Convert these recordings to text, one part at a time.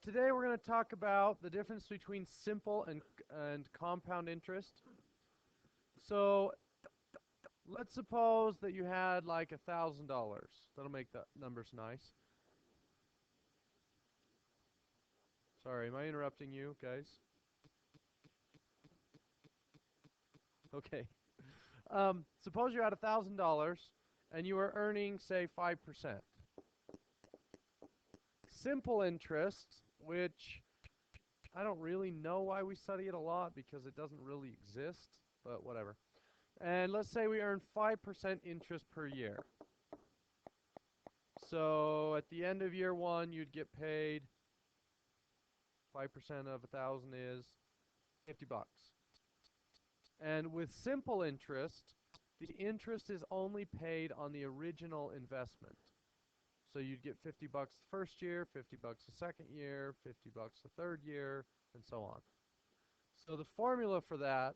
today we're going to talk about the difference between simple and compound interest. So let's suppose that you had like $1,000. That'll make the numbers nice. Sorry, am I interrupting you guys? Okay. Suppose you had $1,000 and you were earning, say, 5%. Simple interest, which I don't really know why we study it a lot because it doesn't really exist, but whatever. And let's say we earn 5% interest per year. So at the end of year one, you'd get paid 5% of 1,000 is 50 bucks. And with simple interest, the interest is only paid on the original investment. So you'd get 50 bucks the first year, 50 bucks the second year, 50 bucks the third year, and so on. So the formula for that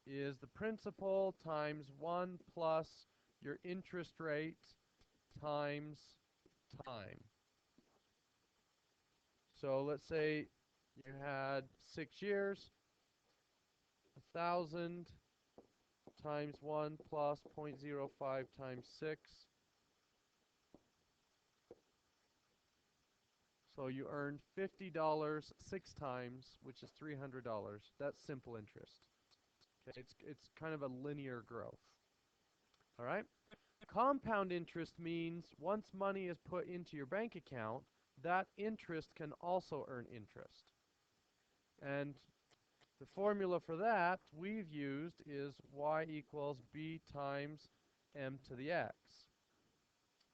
is the principal times 1 plus your interest rate times time. So let's say you had 6 years, 1,000 times 1 plus 0.05 times 6. So you earned $50 6 times, which is $300. That's simple interest. Okay, it's kind of a linear growth. All right? Compound interest means once money is put into your bank account, that interest can also earn interest. And the formula for that we've used is y equals b times m to the x.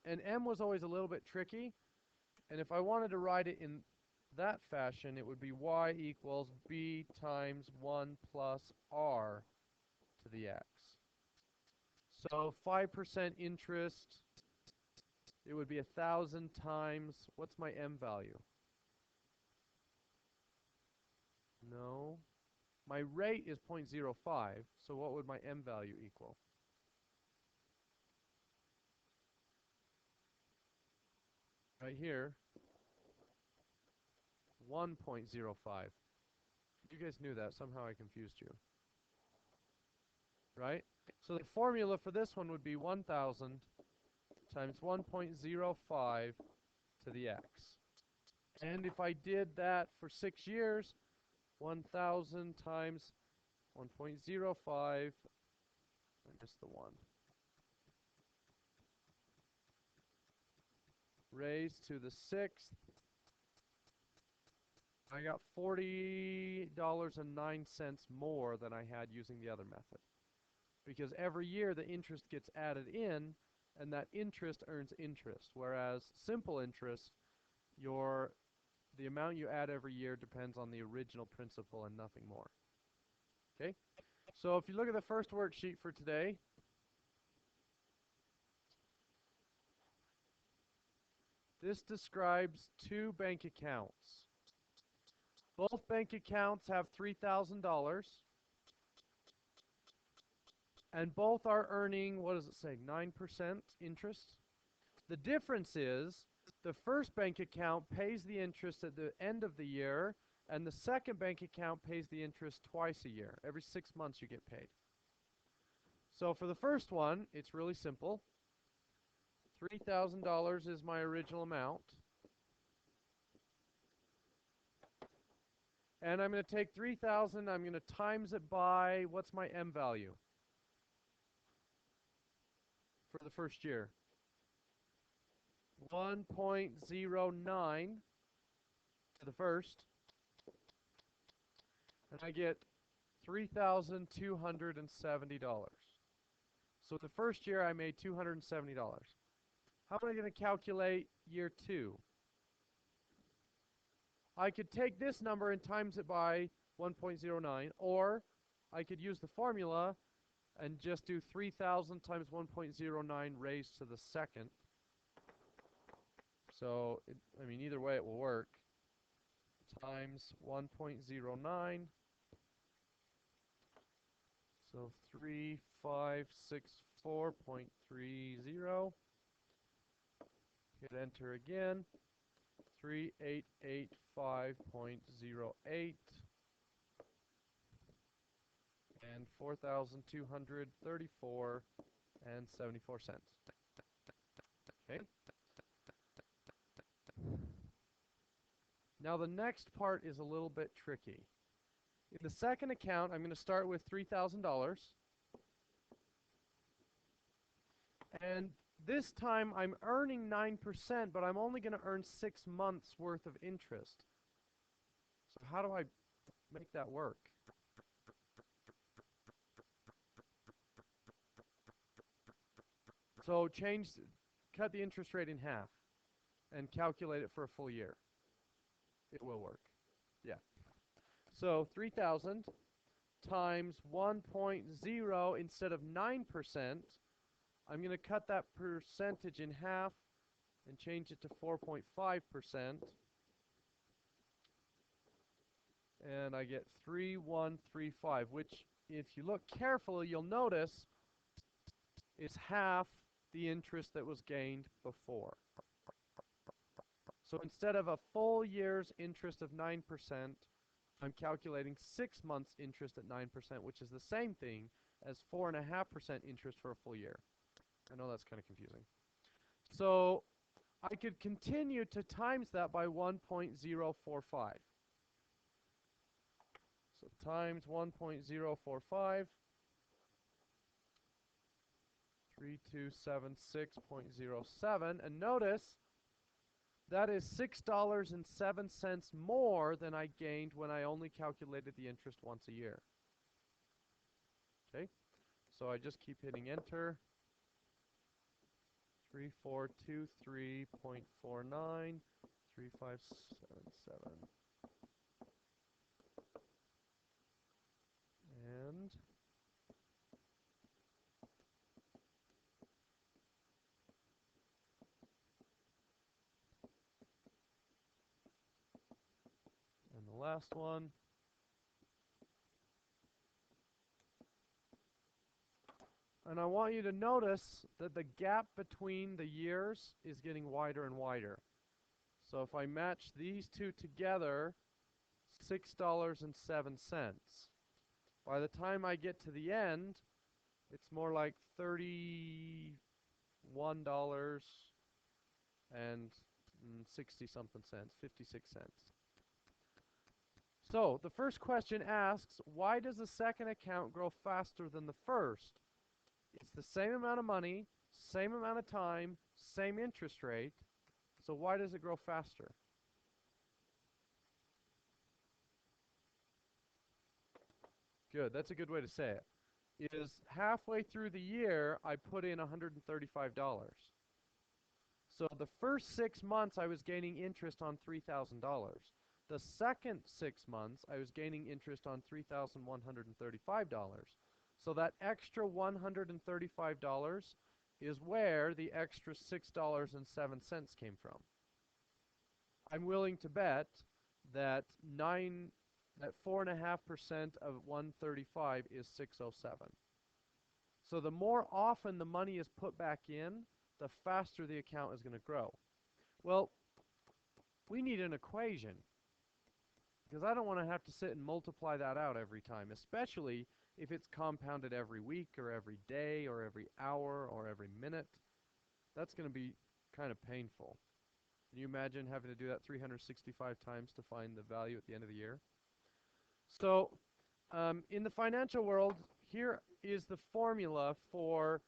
And m was always a little bit tricky. And if I wanted to write it in that fashion, it would be y equals b times 1 plus r to the x. So 5% interest, it would be 1,000 times, what's my m value? No. My rate is 0.05, so what would my m value equal? Right here, 1.05. You guys knew that. Somehow I confused you. Right? So the formula for this one would be 1,000 times 1.05 to the x. And if I did that for 6 years, 1,000 times 1.05, I missed the 1, raised to the 6th, I got $40.09 more than I had using the other method. Because every year the interest gets added in, and that interest earns interest. Whereas simple interest, the amount you add every year depends on the original principal and nothing more. Okay? So if you look at the first worksheet for today, this describes two bank accounts. Both bank accounts have $3,000. And both are earning, what does it say, 9% interest? The difference is the first bank account pays the interest at the end of the year, and the second bank account pays the interest twice a year. Every 6 months you get paid. So for the first one, it's really simple. $3,000 is my original amount. And I'm going to take 3,000, I'm going to times it by, what's my M value for the first year? 1.09 to the first. And I get $3,270. So the first year I made $270. How am I going to calculate year 2? I could take this number and times it by 1.09, or I could use the formula and just do 3,000 times 1.09 raised to the second. So, I mean, either way it will work. Times 1.09. So 3564.30. Hit enter again. 3885.30. 1.08 and 4,234 and 74 cents. Okay. Now the next part is a little bit tricky. In the second account, I'm going to start with $3,000. And this time I'm earning 9%, but I'm only going to earn 6 months worth of interest. So how do I make that work? So cut the interest rate in half and calculate it for a full year. It will work. Yeah. So 3,000 times 1.0 instead of 9%, I'm going to cut that percentage in half and change it to 4.5%. And I get 3,135, which if you look carefully, you'll notice is half the interest that was gained before. So instead of a full year's interest of 9%, I'm calculating 6 months interest at 9%, which is the same thing as 4.5% interest for a full year. I know that's kind of confusing. So I could continue to times that by 1.045. So times 1.045, 3276.07, and notice that is $6.07 more than I gained when I only calculated the interest once a year. Okay, so I just keep hitting enter. 3423.49, 3577. And the last one. And I want you to notice that the gap between the years is getting wider and wider. So if I match these two together, $6.07. By the time I get to the end, it's more like $31 and 60 something cents, 56 cents. So the first question asks, why does the second account grow faster than the first? It's the same amount of money, same amount of time, same interest rate. So why does it grow faster? Good, that's a good way to say it. Is halfway through the year, I put in $135. So the first 6 months, I was gaining interest on $3,000. The second 6 months, I was gaining interest on $3,135. So that extra $135 is where the extra $6.07 came from. I'm willing to bet that 4.5% of 135 is 607. So the more often the money is put back in, the faster the account is going to grow. Well, we need an equation, because I don't want to have to sit and multiply that out every time, especially if it's compounded every week or every day or every hour or every minute. That's going to be kind of painful. Can you imagine having to do that 365 times to find the value at the end of the year? So in the financial world, here is the formula for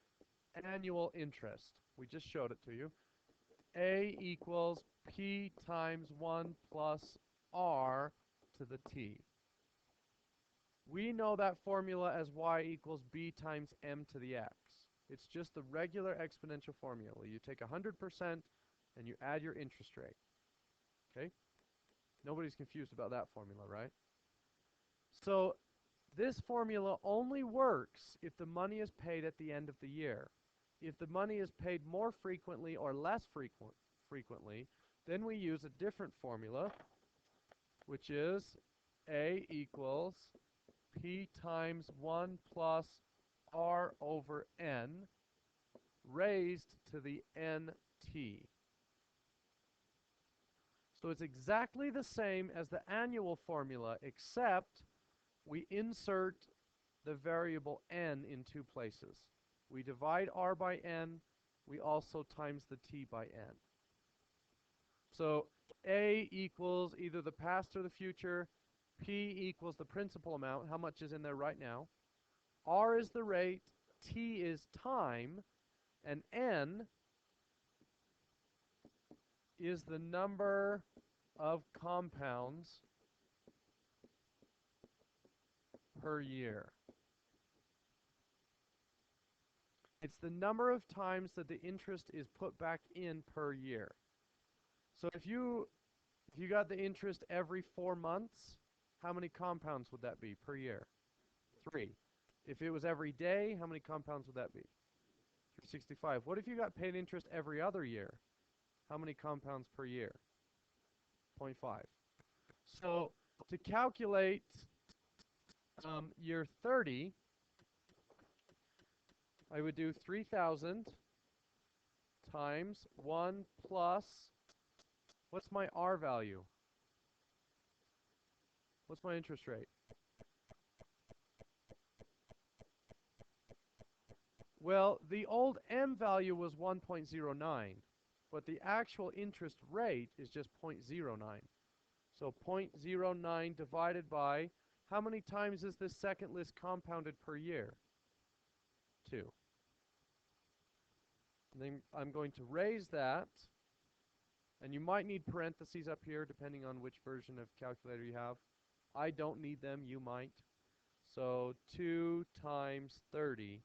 annual interest. We just showed it to you. A equals P times 1 plus R to the T. We know that formula as y equals b times m to the x. It's just the regular exponential formula. You take 100% and you add your interest rate. Okay? Nobody's confused about that formula, right? So this formula only works if the money is paid at the end of the year. If the money is paid more frequently or less frequently, then we use a different formula, which is A equals P times 1 plus R over N raised to the NT. So it's exactly the same as the annual formula, except we insert the variable n in two places. We divide r by n. We also times the t by n. So A equals either the past or the future. P equals the principal amount, how much is in there right now. R is the rate. T is time. And n is the number of compounds per year. It's the number of times that the interest is put back in per year. So if you got the interest every 4 months, how many compounds would that be per year? 3. If it was every day, how many compounds would that be? 365. What if you got paid interest every other year? How many compounds per year? 0.5. So to calculate year 30, I would do 3,000 times 1 plus, what's my R value? What's my interest rate? Well, the old M value was 1.09, but the actual interest rate is just 0.09. So 0.09 divided by, how many times is this second list compounded per year? 2. And then I'm going to raise that, and you might need parentheses up here depending on which version of calculator you have. I don't need them, you might. So 2 times 30.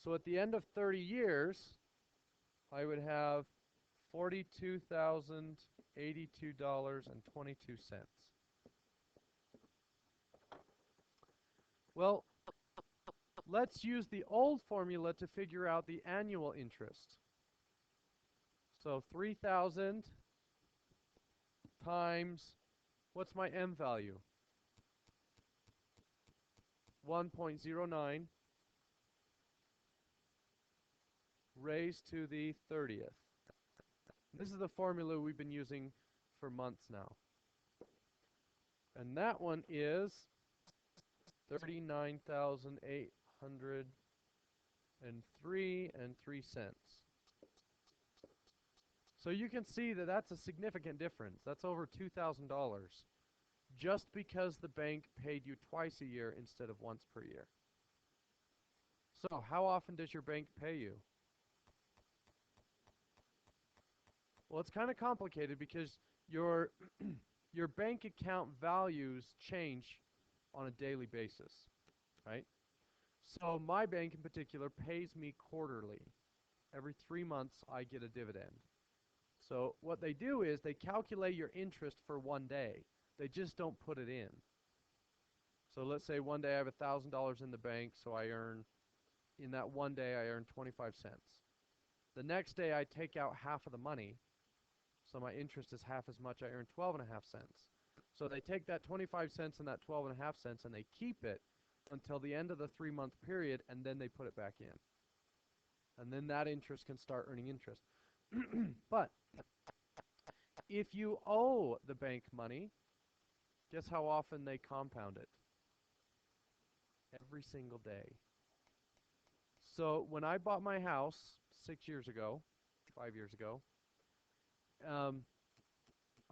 So at the end of 30 years, I would have $42,082.22. Well, let's use the old formula to figure out the annual interest. So 3,000 times, what's my M value? 1.09 raised to the 30th. This is the formula we've been using for months now. And that one is 39,803.03. So you can see that that's a significant difference. That's over $2,000 just because the bank paid you twice a year instead of once per year. So how often does your bank pay you? Well, it's kind of complicated because your your bank account values change on a daily basis, right? So my bank in particular pays me quarterly. Every 3 months I get a dividend. So what they do is they calculate your interest for one day. They just don't put it in. So let's say one day I have $1,000 in the bank, so I earn, in that one day I earn 25 cents. The next day I take out half of the money, so my interest is half as much, I earn 12.5 cents. So they take that 25 cents and that 12.5 cents and they keep it until the end of the 3-month period, and then they put it back in. And then that interest can start earning interest. But if you owe the bank money, guess how often they compound it? Every single day. So when I bought my house 6 years ago, 5 years ago,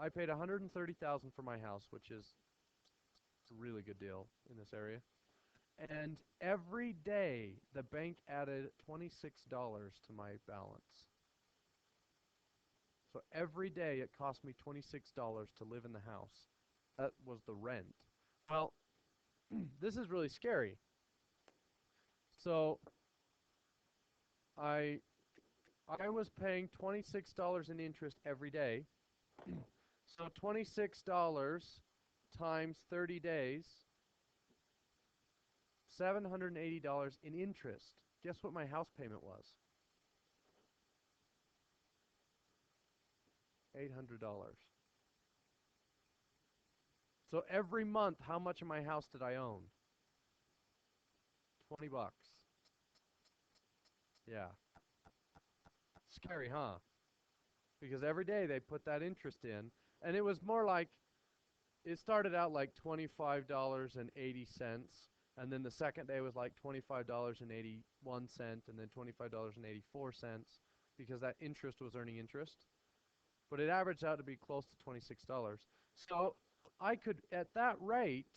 I paid $130,000 for my house, which is a really good deal in this area. And every day the bank added $26 to my balance. So every day it cost me $26 to live in the house. That was the rent. Well, this is really scary. So I was paying $26 in interest every day. So $26 times 30 days, $780 in interest. Guess what my house payment was? $800. So every month, how much of my house did I own? 20 bucks. Yeah. Scary, huh? because every day they put that interest in, and it was more like it started out like $25.80, and then the second day was like $25.81, and then $25.84 because that interest was earning interest. But it averaged out to be close to $26. So I could, at that rate,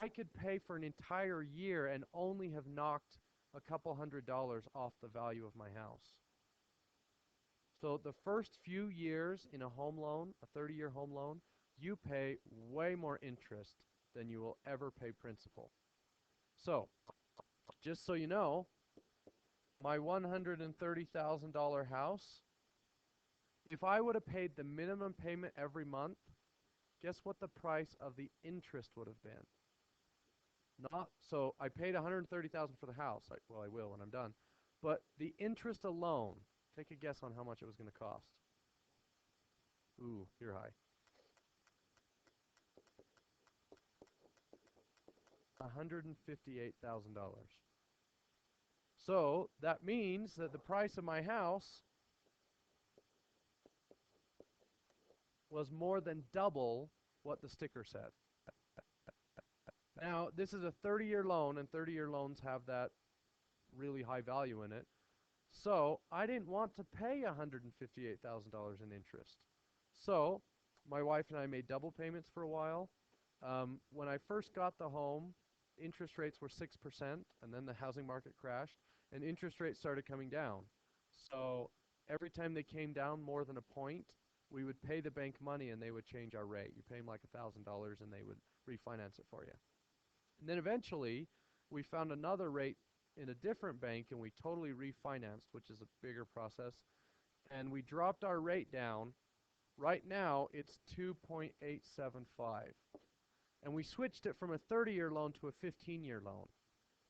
I could pay for an entire year and only have knocked a couple $100 off the value of my house. So the first few years in a home loan, a 30-year home loan, you pay way more interest than you will ever pay principal. So, just so you know, my $130,000 house, if I would have paid the minimum payment every month, guess what the price of the interest would have been? Not so I paid $130,000 for the house. Well, I will when I'm done. But the interest alone, take a guess on how much it was going to cost. Ooh, you're high. $158,000. So that means that the price of my house was more than double what the sticker said. Now, this is a 30-year loan, and 30-year loans have that really high value in it. So I didn't want to pay $158,000 in interest. So my wife and I made double payments for a while. When I first got the home, interest rates were 6%, and then the housing market crashed, and interest rates started coming down. So every time they came down more than a point, we would pay the bank money, and they would change our rate. You pay them like $1,000, and they would refinance it for you. And then eventually, we found another rate in a different bank, and we totally refinanced, which is a bigger process. And we dropped our rate down. Right now, it's 2.875. And we switched it from a 30-year loan to a 15-year loan.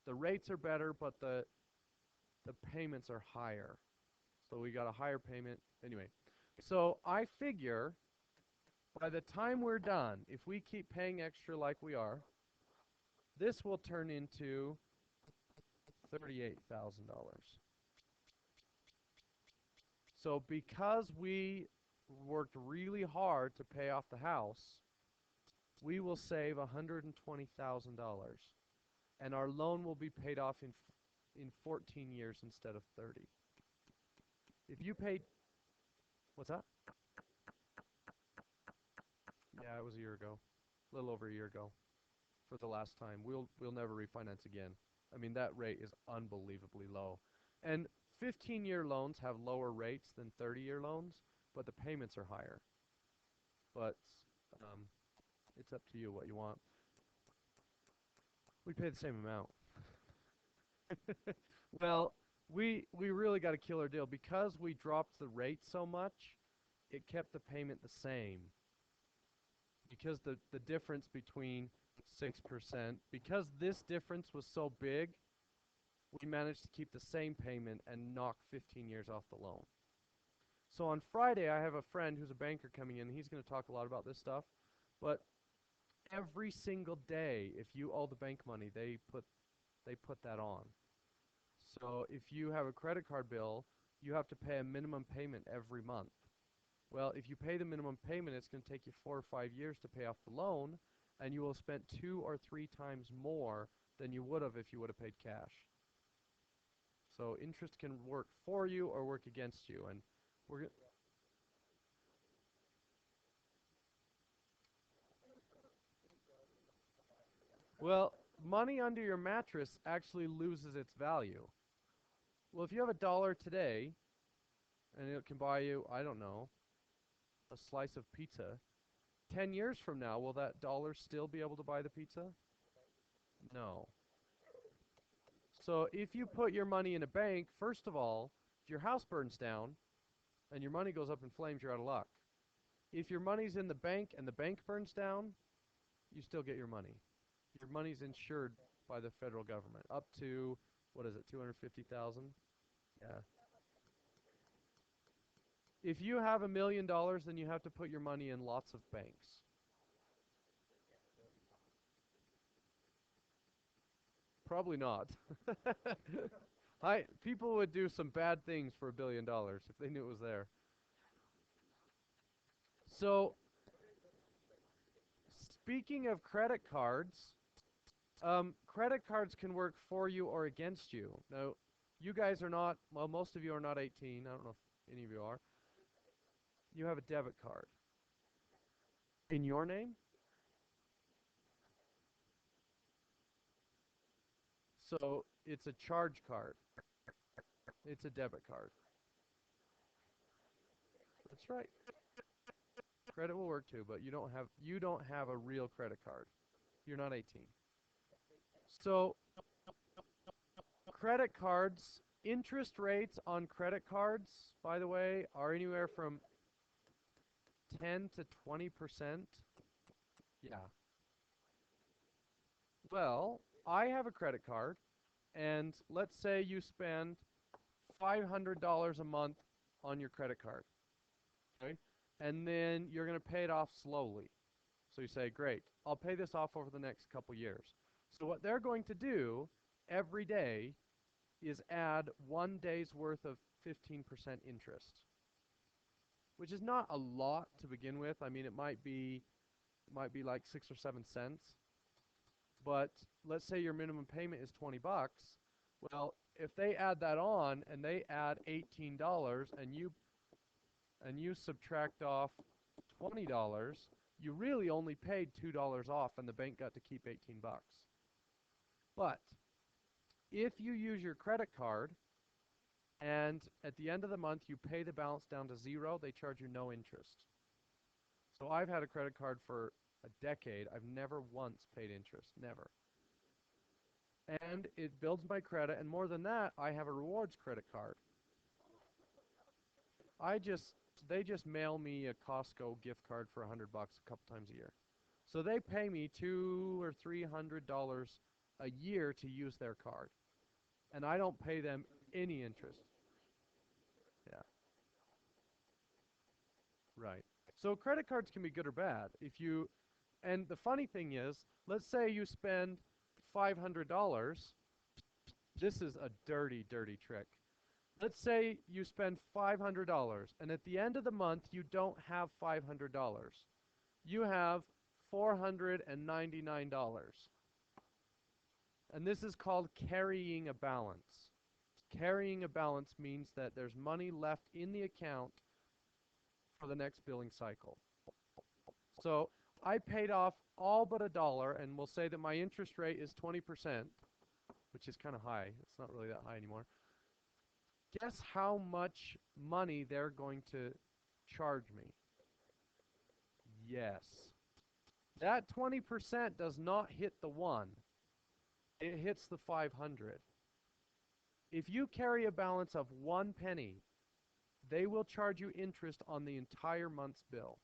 The rates are better, but the payments are higher. So we got a higher payment. Anyway, so I figure by the time we're done, if we keep paying extra like we are, this will turn into $38,000. So because we worked really hard to pay off the house, we will save $120,000, and our loan will be paid off in 14 years instead of 30. If you paid, what's that? Yeah, it was a year ago, a little over a year ago, for the last time. We'll never refinance again. I mean, that rate is unbelievably low, and 15-year loans have lower rates than 30-year loans, but the payments are higher. But it's up to you what you want. We pay the same amount. Well, we really got a killer deal because we dropped the rate so much. It kept the payment the same because the difference between 6%, because this difference was so big, we managed to keep the same payment and knock 15 years off the loan. So on Friday, I have a friend who's a banker coming in. He's going to talk a lot about this stuff. But every single day, if you owe the bank money, they put that on. So if you have a credit card bill, you have to pay a minimum payment every month. Well, if you pay the minimum payment, it's going to take you 4 or 5 years to pay off the loan, and you will have spent 2 or 3 times more than you would have if you would have paid cash. So interest can work for you or work against you, and we're well, money under your mattress actually loses its value. Well, if you have a dollar today, and it can buy you, I don't know, a slice of pizza, 10 years from now, will that dollar still be able to buy the pizza? No. So if you put your money in a bank, first of all, if your house burns down and your money goes up in flames, you're out of luck. If your money's in the bank and the bank burns down, you still get your money. Your money's insured by the federal government up to, what is it, 250,000? Yeah. If you have $1 million, then you have to put your money in lots of banks. Probably not. People would do some bad things for $1 billion if they knew it was there. So, speaking of credit cards can work for you or against you. Now, you guys are not, well, most of you are not 18. I don't know if any of you are. You have a debit card. In your name? So, it's a charge card. It's a debit card. That's right. Credit will work too, but you don't have a real credit card. You're not 18. So, credit cards, interest rates on credit cards, by the way, are anywhere from 10 to 20%. Yeah. Well, I have a credit card, and let's say you spend $500 a month on your credit card, okay? And then you're going to pay it off slowly. So you say, great, I'll pay this off over the next couple years. So what they're going to do every day is add 1 day's worth of 15% interest, which is not a lot to begin with. I mean, it might be like 6 or 7 cents. But let's say your minimum payment is 20 bucks. Well, if they add that on and they add $18 and you subtract off $20, you really only paid $2 off and the bank got to keep 18 bucks. But if you use your credit card and at the end of the month you pay the balance down to zero, they charge you no interest. So I've had a credit card for a decade. I've never once paid interest, never. And it builds my credit, and more than that, I have a rewards credit card. I just they just mail me a Costco gift card for $100 a couple times a year. So they pay me $200 or $300 a year to use their card, and I don't pay them any interest. Yeah, right. So credit cards can be good or bad. And the funny thing is, let's say you spend $500. This is a dirty, dirty trick. Let's say you spend $500, and at the end of the month, you don't have $500. You have $499. And this is called carrying a balance. Carrying a balance means that there's money left in the account for the next billing cycle. So I paid off all but $1, and we'll say that my interest rate is 20%, which is kind of high. It's not really that high anymore. Guess how much money they're going to charge me? Yes. That 20% does not hit the 1. It hits the 500. If you carry a balance of 1 penny, they will charge you interest on the entire month's bill.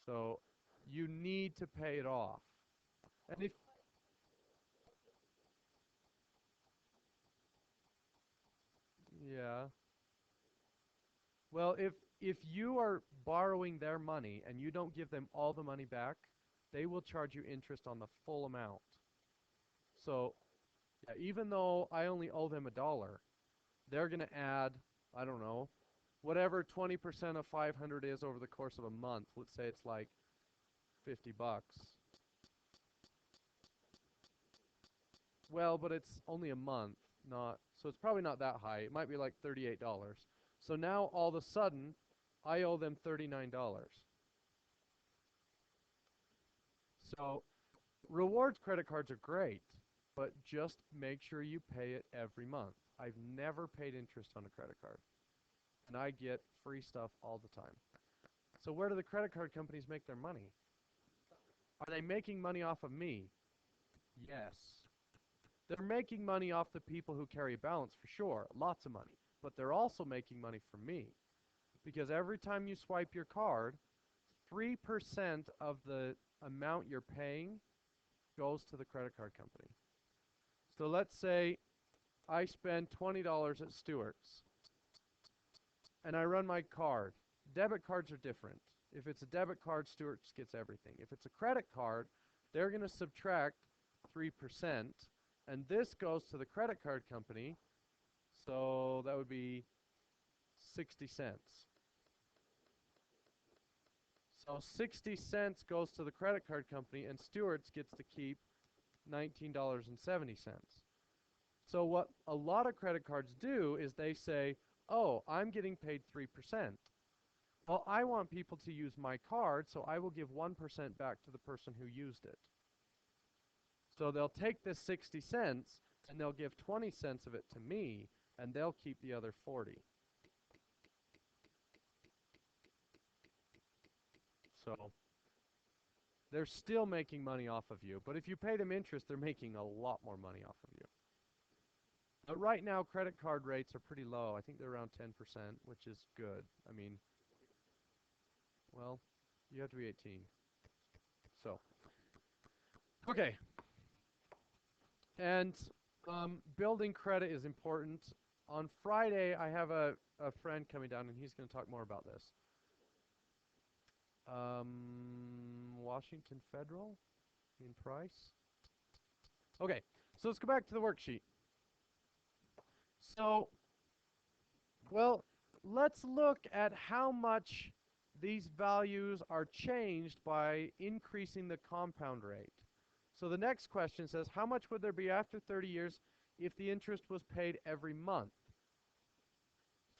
So you need to pay it off. And if yeah. Well, if you are borrowing their money and you don't give them all the money back, they will charge you interest on the full amount. So, yeah, even though I only owe them $1, they're going to add, I don't know, whatever 20% of 500 is over the course of a month. Let's say it's like 50 bucks. Well, but it's only a month, not so it's probably not that high. It might be like $38. So now all of a sudden, I owe them $39. So rewards credit cards are great, but just make sure you pay it every month. I've never paid interest on a credit card, and I get free stuff all the time. So where do the credit card companies make their money? Are they making money off of me? Yes. They're making money off the people who carry a balance for sure, lots of money. But they're also making money from me. Because every time you swipe your card, 3% of the amount you're paying goes to the credit card company. So let's say I spend $20 at Stewart's and I run my card. Debit cards are different. If it's a debit card, Stewart's gets everything. If it's a credit card, they're going to subtract 3%, and this goes to the credit card company, so that would be 60 cents. So 60 cents goes to the credit card company, and Stewart's gets to keep $19.70. So what a lot of credit cards do is they say, oh, I'm getting paid 3%. Well, I want people to use my card, so I will give 1% back to the person who used it. So they'll take this 60 cents, and they'll give 20 cents of it to me, and they'll keep the other 40. So they're still making money off of you, but if you pay them interest, they're making a lot more money off of you. But right now, credit card rates are pretty low. I think they're around 10%, which is good. I mean, well, you have to be 18. So, okay. And building credit is important. On Friday, I have a friend coming down, and he's going to talk more about this. Washington Federal in Price. Okay, so let's go back to the worksheet. So, well, let's look at how much these values are changed by increasing the compound rate. So the next question says, how much would there be after 30 years if the interest was paid every month?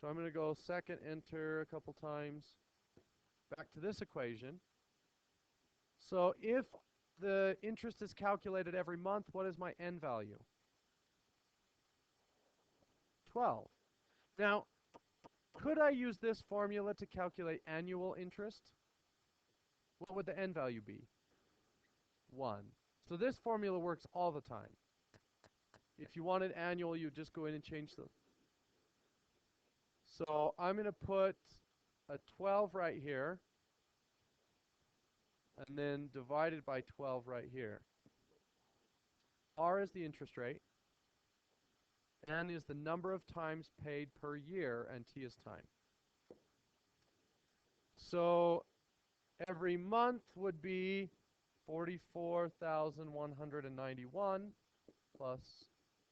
So I'm going to go second enter a couple times. Back to this equation. So if the interest is calculated every month, what is my n value? 12. Now, could I use this formula to calculate annual interest? What would the n value be? 1. So this formula works all the time. If you wanted annual, you just go in and change the... So I'm going to put a 12 right here, and then divided by 12 right here. R is the interest rate, N is the number of times paid per year, and T is time. So every month would be 44,191 plus,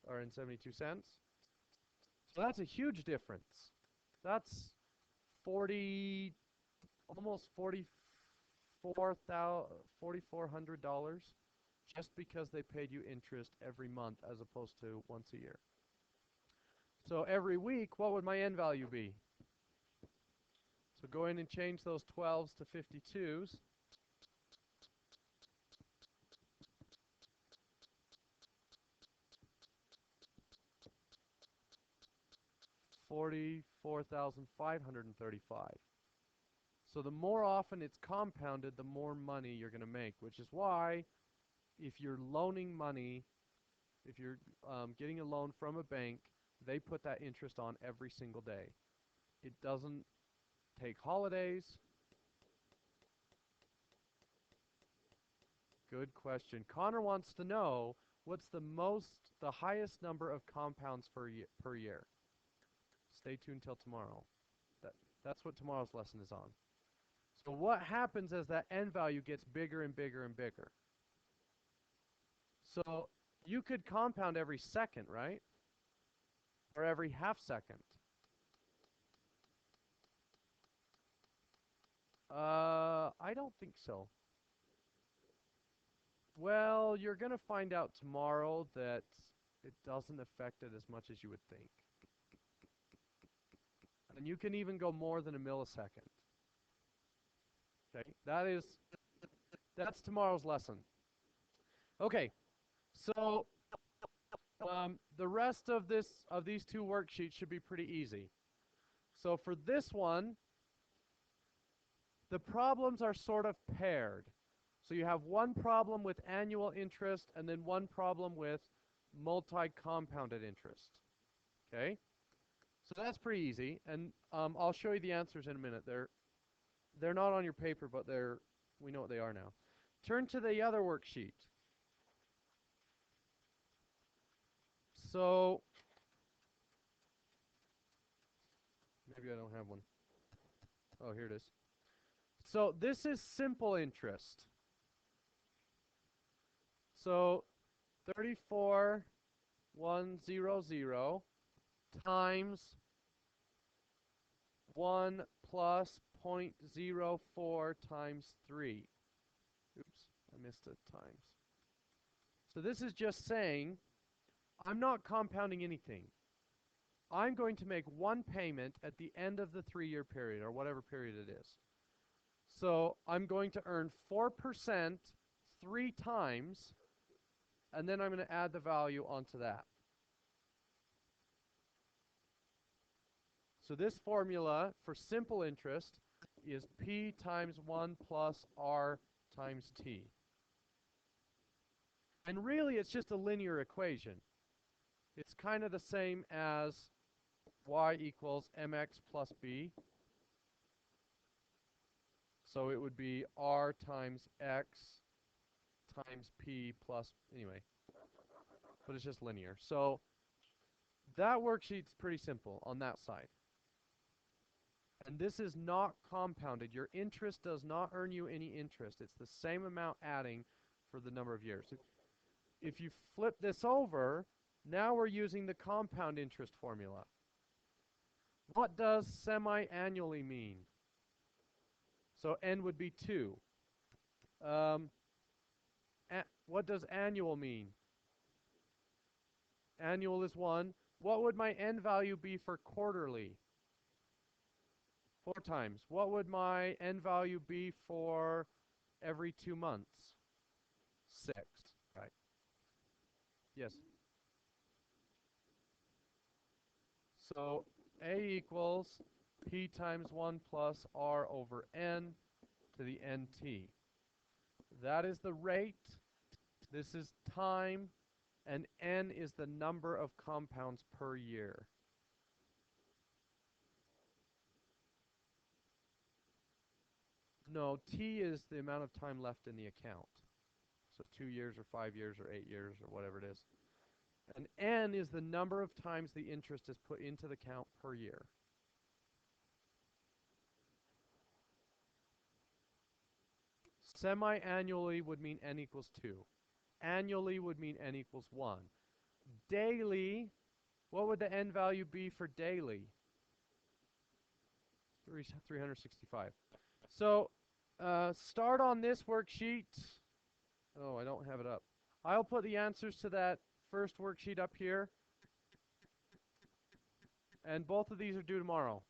or in 72 cents. So that's a huge difference. That's almost $4,400 just because they paid you interest every month as opposed to once a year. So every week, what would my n value be? So go in and change those 12s to 52s. $44,535. So the more often it's compounded, the more money you're going to make, which is why if you're loaning money, if you're getting a loan from a bank, they put that interest on every single day. It doesn't take holidays. Good question. Connor wants to know what's the highest number of compounds per year. Stay tuned till tomorrow. That's what tomorrow's lesson is on. So what happens as that n value gets bigger and bigger and bigger? So you could compound every second, right? Or every half second. I don't think so. Well, you're going to find out tomorrow that it doesn't affect it as much as you would think. And you can even go more than a millisecond. Okay, that's tomorrow's lesson. Okay, so the rest of these two worksheets should be pretty easy. So for this one, the problems are sort of paired. So you have one problem with annual interest and then one problem with multi-compounded interest. Okay? So that's pretty easy, and I'll show you the answers in a minute. They're not on your paper, but we know what they are now. Turn to the other worksheet. So maybe I don't have one. Oh, here it is. So this is simple interest. So 34,100 times 1 plus 0.04 times 3. Oops, I missed a times. So this is just saying I'm not compounding anything. I'm going to make one payment at the end of the 3-year period, or whatever period it is. So I'm going to earn 4% 3 times, and then I'm going to add the value onto that. So this formula for simple interest is P times 1 plus R times T. And really, it's just a linear equation. It's kind of the same as y equals mx plus b. So it would be r times x times p plus, anyway, but it's just linear. So that worksheet's pretty simple on that side. And this is not compounded. Your interest does not earn you any interest. It's the same amount adding for the number of years. If you flip this over, now we're using the compound interest formula. What does semi-annually mean? So n would be 2. What does annual mean? Annual is 1. What would my n value be for quarterly? 4 times. What would my n value be for every 2 months? 6. Right. Yes. So A equals P times 1 plus R over N to the NT. That is the rate. This is time. And N is the number of compounds per year. No, T is the amount of time left in the account. So 2 years or 5 years or 8 years or whatever it is. And N is the number of times the interest is put into the account per year. Semi-annually would mean N equals 2. Annually would mean N equals 1. Daily, what would the N value be for daily? 365. So start on this worksheet. Oh, I don't have it up. I'll put the answers to that first worksheet up here. And both of these are due tomorrow.